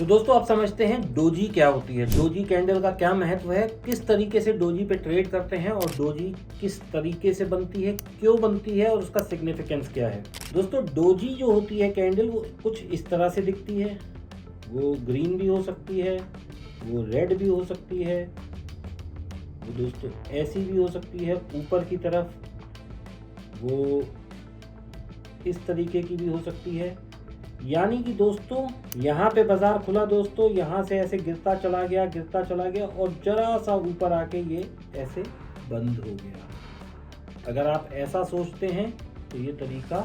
तो दोस्तों आप समझते हैं डोजी क्या होती है, डोजी कैंडल का क्या महत्व है, किस तरीके से डोजी पे ट्रेड करते हैं और डोजी किस तरीके से बनती है, क्यों बनती है और उसका सिग्निफिकेंस क्या है। दोस्तों डोजी जो होती है कैंडल वो कुछ इस तरह से दिखती है, वो ग्रीन भी हो सकती है, वो रेड भी हो सकती है, वो दोस्तों ऐसी भी हो सकती है ऊपर की तरफ, वो इस तरीके की भी हो सकती है। यानी कि दोस्तों यहाँ पे बाजार खुला दोस्तों, यहाँ से ऐसे गिरता चला गया और जरा सा ऊपर आके ये ऐसे बंद हो गया। अगर आप ऐसा सोचते हैं तो ये तरीका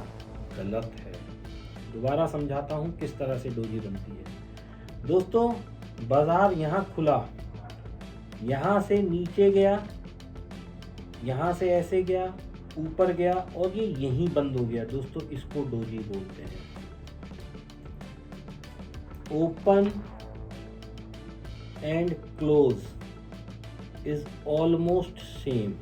गलत है। दोबारा समझाता हूँ किस तरह से डोजी बनती है। दोस्तों बाजार यहाँ खुला, यहाँ से नीचे गया, यहाँ से ऐसे गया, ऊपर गया और ये यहीं बंद हो गया। दोस्तों इसको डोजी बोलते हैं। Open and close is almost same.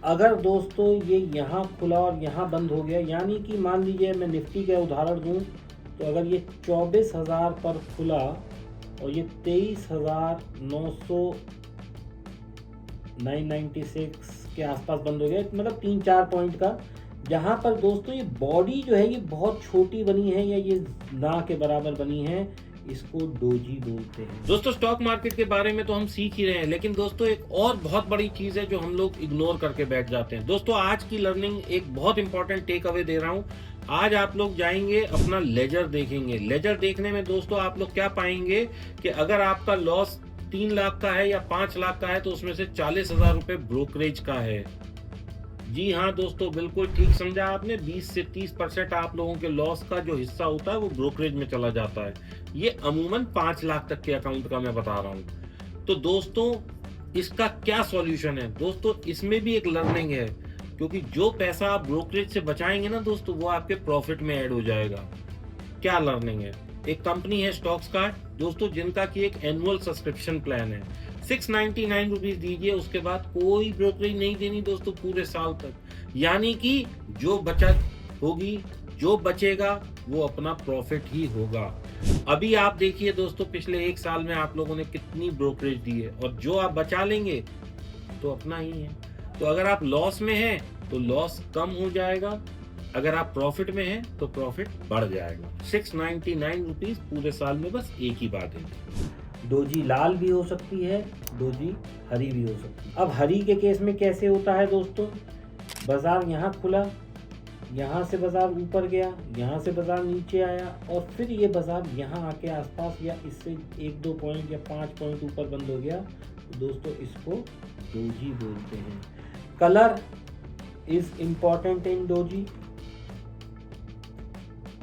अगर दोस्तों ये यहाँ खुला और यहाँ बंद हो गया, यानी कि मान लीजिए मैं निफ्टी का उदाहरण दूं तो अगर ये 24,000 पर खुला और ये 23,996 के आसपास बंद हो गया, मतलब 3-4 पॉइंट का, जहां पर दोस्तों ये बॉडी जो है ये बहुत छोटी बनी है या ये ना के बराबर बनी है, इसको डोजी बोलते हैं। दोस्तों स्टॉक मार्केट के बारे में तो हम सीख ही रहे हैं, लेकिन दोस्तों एक और बहुत बड़ी चीज है जो हम लोग इग्नोर करके बैठ जाते हैं। दोस्तों आज की लर्निंग एक बहुत इंपॉर्टेंट टेक अवे दे रहा हूं। आज आप लोग जाएंगे अपना लेजर देखेंगे। लेजर देखने में दोस्तों आप लोग क्या पाएंगे कि अगर आपका लॉस 3 लाख का है या 5 लाख का है तो उसमें से 40,000 रुपए ब्रोकरेज का है। जी हाँ दोस्तों, बिल्कुल ठीक समझा आपने। 20 से 30% आप लोगों के लॉस का जो हिस्सा होता है वो ब्रोकरेज में चला जाता है। ये अमूमन 5 लाख तक के अकाउंट का मैं बता रहा हूँ। तो दोस्तों इसका क्या सॉल्यूशन है? दोस्तों इसमें भी एक लर्निंग है, क्योंकि जो पैसा आप ब्रोकरेज से बचाएंगे ना दोस्तों, वो आपके प्रॉफिट में ऐड हो जाएगा। क्या लर्निंग है? एक कंपनी है स्टॉक्स कार्ड दोस्तों, जिनका की एक एनुअल सब्सक्रिप्शन प्लान है। 699 रुपीज दीजिए, उसके बाद कोई ब्रोकरेज नहीं देनी दोस्तों पूरे साल तक। यानी कि जो बचत होगी, जो बचेगा वो अपना प्रॉफिट ही होगा। अभी आप देखिए दोस्तों पिछले 1 साल में आप लोगों ने कितनी ब्रोकरेज दी है, और जो आप बचा लेंगे तो अपना ही है। तो अगर आप लॉस में हैं तो लॉस कम हो जाएगा, अगर आप प्रॉफिट में हैं तो प्रॉफिट बढ़ जाएगा। 699 रुपीज पूरे साल में बस एक ही बात है। डोजी लाल भी हो सकती है, डोजी हरी भी हो सकती है। अब हरी के केस में कैसे होता है दोस्तों? बाजार यहाँ खुला, यहाँ से बाजार ऊपर गया, यहाँ से बाजार नीचे आया और फिर ये बाजार यहाँ आके आसपास या इससे 1-2 पॉइंट या 5 पॉइंट ऊपर बंद हो गया। तो दोस्तों इसको डोजी बोलते हैं। Colour is important in doji.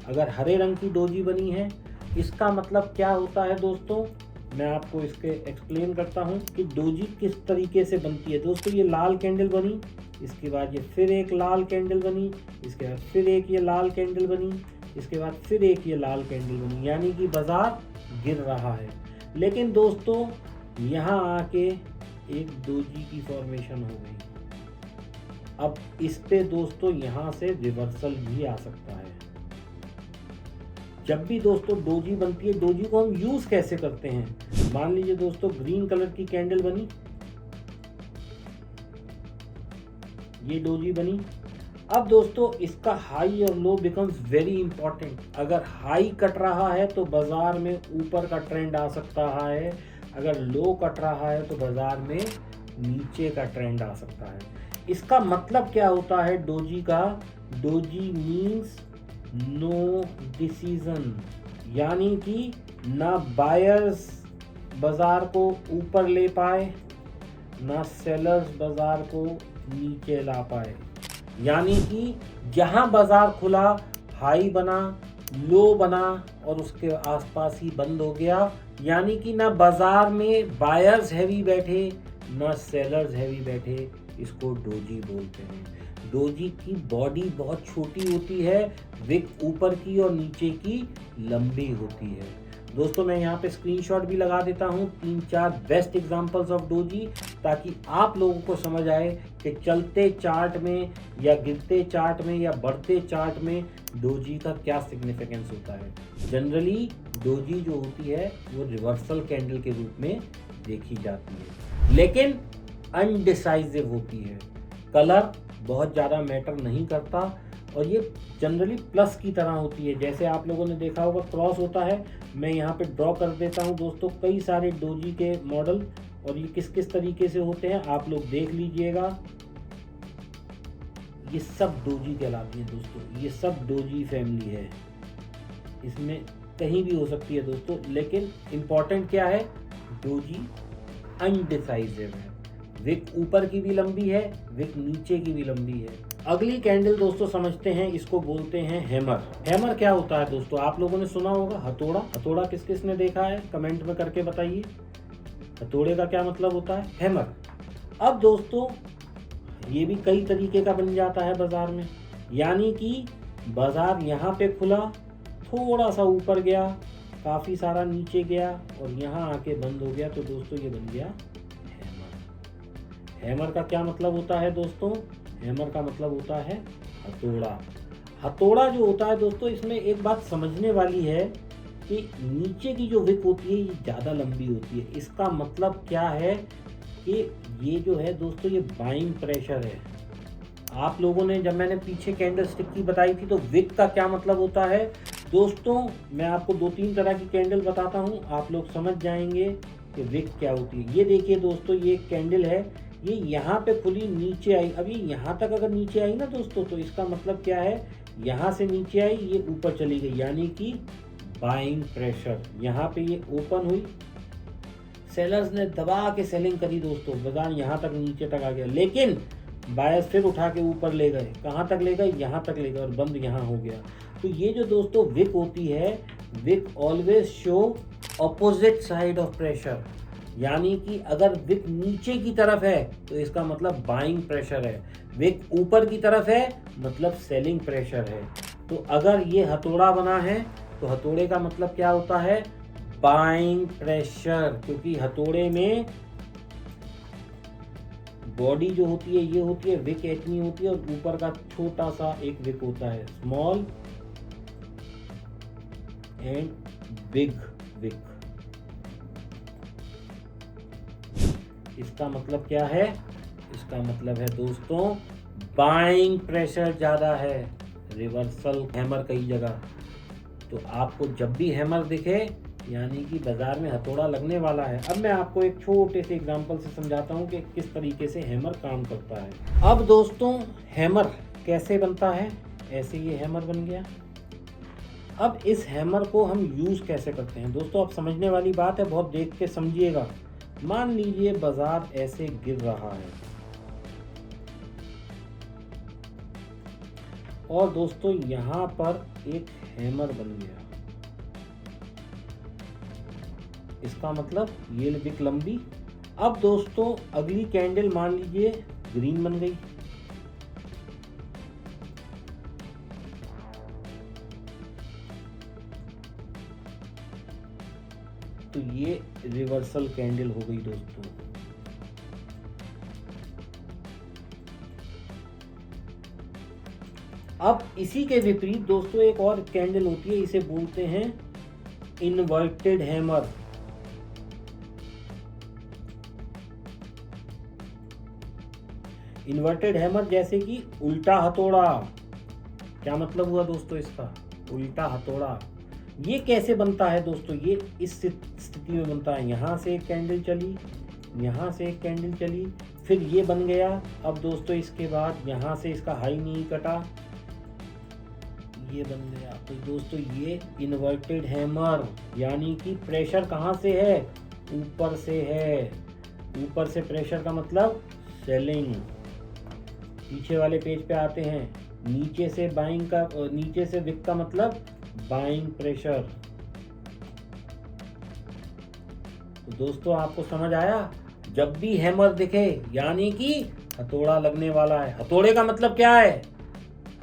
अगर हरे रंग की डोजी बनी है, इसका मतलब क्या होता है दोस्तों? मैं आपको इसके एक्सप्लेन करता हूँ कि डोजी किस तरीके से बनती है। दोस्तों ये लाल कैंडल बनी, इसके बाद ये फिर एक लाल कैंडल बनी, इसके बाद फिर एक ये लाल कैंडल बनी, इसके बाद फिर एक ये लाल कैंडल बनी, यानी कि बाजार गिर रहा है। लेकिन दोस्तों यहाँ आके एक डोजी की फॉर्मेशन हो गई। अब इस पे दोस्तों यहाँ से रिवर्सल भी आ सकता है। जब भी दोस्तों डोजी बनती है, डोजी को हम यूज कैसे करते हैं? मान लीजिए दोस्तों ग्रीन कलर की कैंडल बनी, ये डोजी बनी। अब दोस्तों इसका हाई और लो बिकम्स वेरी इंपॉर्टेंट। अगर हाई कट रहा है तो बाजार में ऊपर का ट्रेंड आ सकता है, अगर लो कट रहा है तो बाजार में नीचे का ट्रेंड आ सकता है। इसका मतलब क्या होता है डोजी का? डोजी मीन्स नो डिसीजन, यानी कि ना बायर्स बाजार को ऊपर ले पाए, ना सेलर्स बाजार को नीचे ला पाए। यानी कि जहां बाजार खुला, हाई बना, लो बना और उसके आसपास ही बंद हो गया। यानी कि ना बाजार में बायर्स हैवी बैठे, ना सेलर्स हैवी बैठे। इसको डोजी बोलते हैं। डोजी की बॉडी बहुत छोटी होती है, विक ऊपर की और नीचे की लंबी होती है। दोस्तों मैं यहाँ पे स्क्रीनशॉट भी लगा देता हूँ 3-4 बेस्ट एग्जांपल्स ऑफ डोजी, ताकि आप लोगों को समझ आए कि चलते चार्ट में या गिरते चार्ट में या बढ़ते चार्ट में डोजी का क्या सिग्निफिकेंस होता है। जनरली डोजी जो होती है वो रिवर्सल कैंडल के रूप में देखी जाती है, लेकिन अनडिसाइसिव होती है। कलर बहुत ज़्यादा मैटर नहीं करता और ये जनरली प्लस की तरह होती है। जैसे आप लोगों ने देखा होगा क्रॉस होता है, मैं यहाँ पे ड्रॉ कर देता हूँ दोस्तों कई सारे डोजी के मॉडल, और ये किस किस तरीके से होते हैं आप लोग देख लीजिएगा। ये सब डोजी कहलाती है दोस्तों, ये सब डोजी फैमिली है, इसमें कहीं भी हो सकती है दोस्तों। लेकिन इम्पॉर्टेंट क्या है, डोजी अनडिसाइसिव है। विक ऊपर की भी लंबी है, विक नीचे की भी लंबी है। अगली कैंडल दोस्तों समझते हैं, इसको बोलते हैं हैमर। हैमर क्या होता है दोस्तों, आप लोगों ने सुना होगा हथौड़ा। हथौड़ा किस किस ने देखा है कमेंट में करके बताइए, हथौड़े का क्या मतलब होता है, हैमर। अब दोस्तों ये भी कई तरीके का बन जाता है बाजार में, यानी कि बाजार यहाँ पे खुला, थोड़ा सा ऊपर गया, काफी सारा नीचे गया और यहाँ आके बंद हो गया, तो दोस्तों ये बन गया हैमर। हैमर का क्या मतलब होता है दोस्तों, हैमर का मतलब होता है हथौड़ा। हथौड़ा जो होता है दोस्तों, इसमें एक बात समझने वाली है कि नीचे की जो विक होती है ये ज़्यादा लंबी होती है। इसका मतलब क्या है कि ये जो है दोस्तों ये बाइंग प्रेशर है। आप लोगों ने जब मैंने पीछे कैंडल स्टिक की बताई थी तो विक का क्या मतलब होता है दोस्तों, मैं आपको 2-3 तरह की कैंडल बताता हूँ, आप लोग समझ जाएंगे कि विक क्या होती है। ये देखिए दोस्तों, ये एक कैंडल है, ये यहाँ पे खुली, नीचे आई। अब ये यहाँ तक अगर नीचे आई ना दोस्तों, तो इसका मतलब क्या है, यहाँ से नीचे आई, ये ऊपर चली गई, यानी कि बाइंग प्रेशर। यहाँ पे ये ओपन हुई, सेलर्स ने दबा के सेलिंग करी दोस्तों, बाजार यहाँ तक नीचे तक आ गया, लेकिन बायर्स फिर उठा के ऊपर ले गए। कहाँ तक ले गए, यहाँ तक ले गए और बंद यहाँ हो गया। तो ये जो दोस्तों विक होती है, wick always show opposite side of pressure, यानी कि अगर विक नीचे की तरफ है तो इसका मतलब बाइंग प्रेशर है, विक ऊपर की तरफ है मतलब सेलिंग प्रेशर है। तो अगर ये हथौड़ा बना है तो हथौड़े का मतलब क्या होता है, बाइंग प्रेशर, क्योंकि हथौड़े में बॉडी जो होती है ये होती है, विक इतनी होती है और ऊपर का छोटा सा एक विक होता है, स्मॉल एंड बिग विक। इसका मतलब क्या है, इसका मतलब है दोस्तों बाइंग प्रेशर ज्यादा है, रिवर्सल हैमर कई जगह। तो आपको जब भी हैमर दिखे यानी कि बाजार में हथौड़ा लगने वाला है। अब मैं आपको एक छोटे से एग्जांपल से समझाता हूँ कि किस तरीके से हैमर काम करता है। अब दोस्तों हैमर कैसे बनता है, ऐसे ये हैमर बन गया। अब इस हैमर को हम यूज कैसे करते हैं दोस्तों, अब समझने वाली बात है, बहुत देख के समझिएगा। मान लीजिए बाजार ऐसे गिर रहा है और दोस्तों यहां पर एक हैमर बन गया, इसका मतलब ये विक लंबी। अब दोस्तों अगली कैंडल मान लीजिए ग्रीन बन गई, तो ये रिवर्सल कैंडल हो गई दोस्तों। अब इसी के विपरीत दोस्तों एक और कैंडल होती है, इसे बोलते हैं इन्वर्टेड हैमर। इन्वर्टेड हैमर जैसे कि उल्टा हथौड़ा। क्या मतलब हुआ दोस्तों इसका, उल्टा हथौड़ा। ये कैसे बनता है दोस्तों, ये इस स्थिति में बनता है, यहाँ से एक कैंडल चली, यहाँ से एक कैंडल चली, फिर ये बन गया। अब दोस्तों इसके बाद यहाँ से इसका हाई नहीं कटा, ये बन गया। तो दोस्तों ये इन्वर्टेड हैमर, यानी कि प्रेशर कहाँ से है, ऊपर से है। ऊपर से प्रेशर का मतलब सेलिंग। पीछे वाले पेज पे आते हैं, नीचे से बाइंग का, नीचे से विक का मतलब बाइंग प्रेशर। तो दोस्तों आपको समझ आया, जब भी हैमर दिखे यानी कि हथौड़ा लगने वाला है। हथौड़े का मतलब क्या है,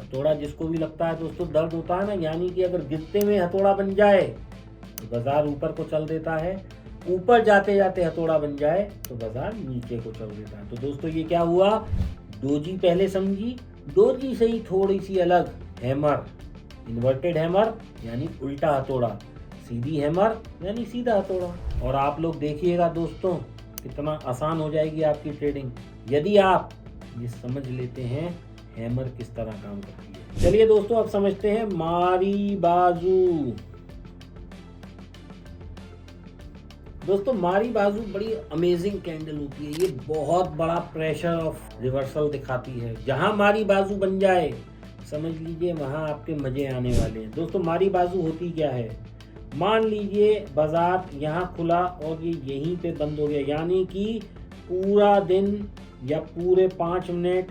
हथौड़ा जिसको भी लगता है दोस्तों दर्द होता है ना, यानी कि अगर गिरते हुए हथौड़ा बन जाए तो बाजार ऊपर को चल देता है, ऊपर जाते जाते हथौड़ा बन जाए तो बाजार नीचे को चल देता है। तो दोस्तों ये क्या हुआ, डोजी पहले समझी, डोजी से ही थोड़ी सी अलग, हैमर, इन्वर्टेड हैमर यानी उल्टा हथौड़ा, सीधी हैमर यानी सीधा हथौड़ा। और आप लोग देखिएगा दोस्तों कितना आसान हो जाएगी आपकी ट्रेडिंग यदि आप ये समझ लेते हैं हैमर किस तरह काम करती है। चलिए दोस्तों अब समझते हैं मारी बाजू। दोस्तों मारी बाजू बड़ी अमेजिंग कैंडल होती है, ये बहुत बड़ा प्रेशर ऑफ रिवर्सल दिखाती है। जहां मारी बाजू बन जाए समझ लीजिए वहां आपके मजे आने वाले हैं। दोस्तों मारी बाजू होती क्या है, मान लीजिए बाजार यहाँ खुला और ये यहीं पे बंद हो गया, यानी कि पूरा दिन या पूरे 5 मिनट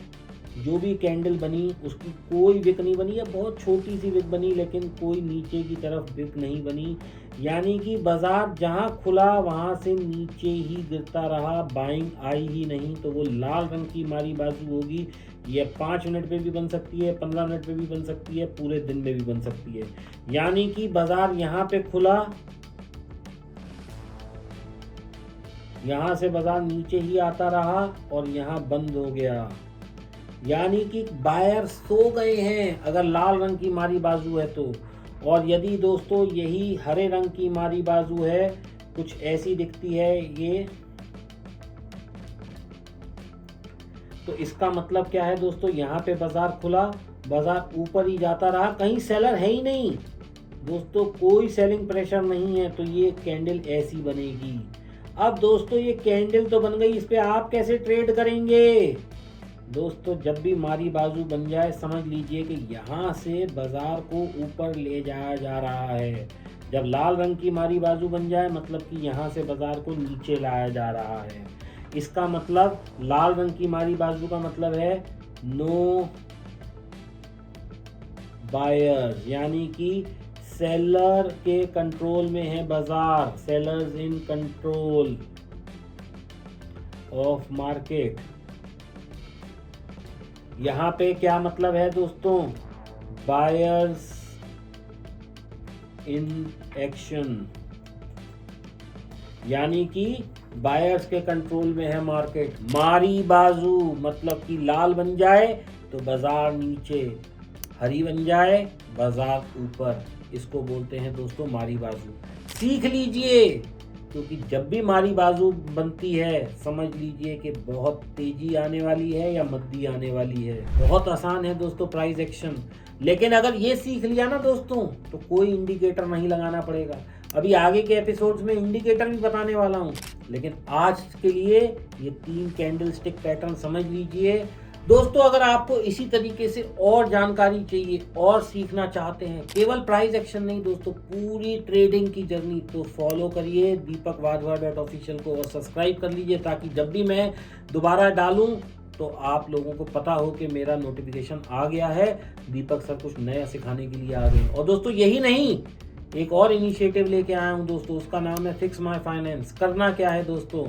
जो भी कैंडल बनी उसकी कोई विक नहीं बनी, या बहुत छोटी सी विक बनी लेकिन कोई नीचे की तरफ विक नहीं बनी, यानी कि बाजार जहां खुला वहां से नीचे ही गिरता रहा, बाइंग आई ही नहीं। तो वो लाल रंग की मारी बाजू होगी। ये 5 मिनट पे भी बन सकती है, 15 मिनट पे भी बन सकती है, पूरे दिन में भी बन सकती है। यानी कि बाजार यहाँ पे खुला, यहाँ से बाजार नीचे ही आता रहा और यहाँ बंद हो गया, यानी कि बायर सो गए हैं अगर लाल रंग की मारी बाजू है तो। और यदि दोस्तों यही हरे रंग की मारी बाजू है, कुछ ऐसी दिखती है ये, तो इसका मतलब क्या है दोस्तों, यहाँ पे बाजार खुला, बाजार ऊपर ही जाता रहा, कहीं सेलर है ही नहीं दोस्तों, कोई सेलिंग प्रेशर नहीं है, तो ये कैंडल ऐसी बनेगी। अब दोस्तों ये कैंडल तो बन गई, इस पे आप कैसे ट्रेड करेंगे दोस्तों। जब भी मारी बाजू बन जाए समझ लीजिए कि यहाँ से बाजार को ऊपर ले जाया जा रहा है। जब लाल रंग की मारी बाजू बन जाए मतलब कि यहाँ से बाजार को नीचे लाया जा रहा है। इसका मतलब लाल रंग की मारी बाजू का मतलब है नो बायर्स, यानी कि सेलर के कंट्रोल में है बाजार, sellers in control of market. यहां पे क्या मतलब है दोस्तों, बायर्स इन एक्शन, यानी कि बायर्स के कंट्रोल में है मार्केट। मारी बाजू मतलब कि लाल बन जाए तो बाजार नीचे, हरी बन जाए बाजार ऊपर, इसको बोलते हैं दोस्तों मारी बाजू। सीख लीजिए, क्योंकि जब भी मारी बाजू बनती है समझ लीजिए कि बहुत तेजी आने वाली है या मंदी आने वाली है। बहुत आसान है दोस्तों प्राइस एक्शन, लेकिन अगर ये सीख लिया ना दोस्तों तो कोई इंडिकेटर नहीं लगाना पड़ेगा। अभी आगे के एपिसोड्स में इंडिकेटर भी बताने वाला हूँ, लेकिन आज के लिए ये 3 कैंडल स्टिक पैटर्न समझ लीजिए दोस्तों। अगर आपको इसी तरीके से और जानकारी चाहिए और सीखना चाहते हैं, केवल प्राइस एक्शन नहीं दोस्तों, पूरी ट्रेडिंग की जर्नी, तो फॉलो करिए दीपक वाधवा.official को और सब्सक्राइब कर लीजिए, ताकि जब भी मैं दोबारा डालूं तो आप लोगों को पता हो कि मेरा नोटिफिकेशन आ गया है, दीपक सर कुछ नया सिखाने के लिए आ गए। और दोस्तों यही नहीं, एक और इनिशिएटिव लेके आया हूं दोस्तों, उसका नाम है फिक्स माय फाइनेंस। करना क्या है दोस्तों,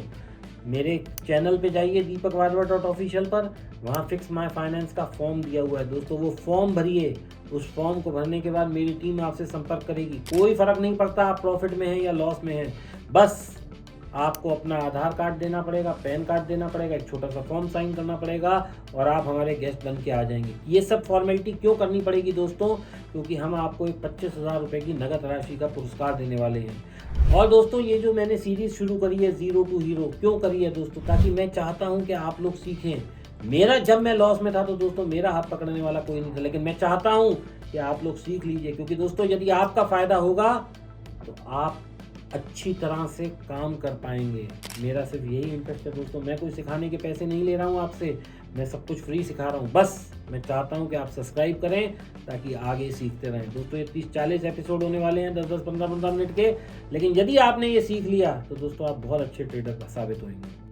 मेरे चैनल पे जाइए दीपक वाधवा.official पर, वहाँ फिक्स माय फाइनेंस का फॉर्म दिया हुआ है दोस्तों, वो फॉर्म भरिए। उस फॉर्म को भरने के बाद मेरी टीम आपसे संपर्क करेगी। कोई फर्क नहीं पड़ता आप प्रॉफिट में हैं या लॉस में हैं, बस आपको अपना आधार कार्ड देना पड़ेगा, पैन कार्ड देना पड़ेगा, एक छोटा सा फॉर्म साइन करना पड़ेगा और आप हमारे गेस्ट बन के आ जाएंगे। ये सब फॉर्मेलिटी क्यों करनी पड़ेगी दोस्तों, क्योंकि हम आपको एक 25,000 रुपये की नगद राशि का पुरस्कार देने वाले हैं। और दोस्तों ये जो मैंने सीरीज शुरू करी है जीरो टू हीरो, क्यों करी है दोस्तों, ताकि मैं चाहता हूँ कि आप लोग सीखें। मेरा जब मैं लॉस में था तो दोस्तों मेरा हाथ पकड़ने वाला कोई नहीं था, लेकिन मैं चाहता हूँ कि आप लोग सीख लीजिए, क्योंकि दोस्तों यदि आपका फायदा होगा तो आप अच्छी तरह से काम कर पाएंगे। मेरा सिर्फ यही इंटरेस्ट है दोस्तों, मैं कोई सिखाने के पैसे नहीं ले रहा हूँ आपसे, मैं सब कुछ फ्री सिखा रहा हूँ। बस मैं चाहता हूँ कि आप सब्सक्राइब करें ताकि आगे सीखते रहें। दोस्तों ये 30-40 एपिसोड होने वाले हैं, 10-10, 15-15 मिनट के, लेकिन यदि आपने ये सीख लिया तो दोस्तों आप बहुत अच्छे ट्रेडर साबित होंगे।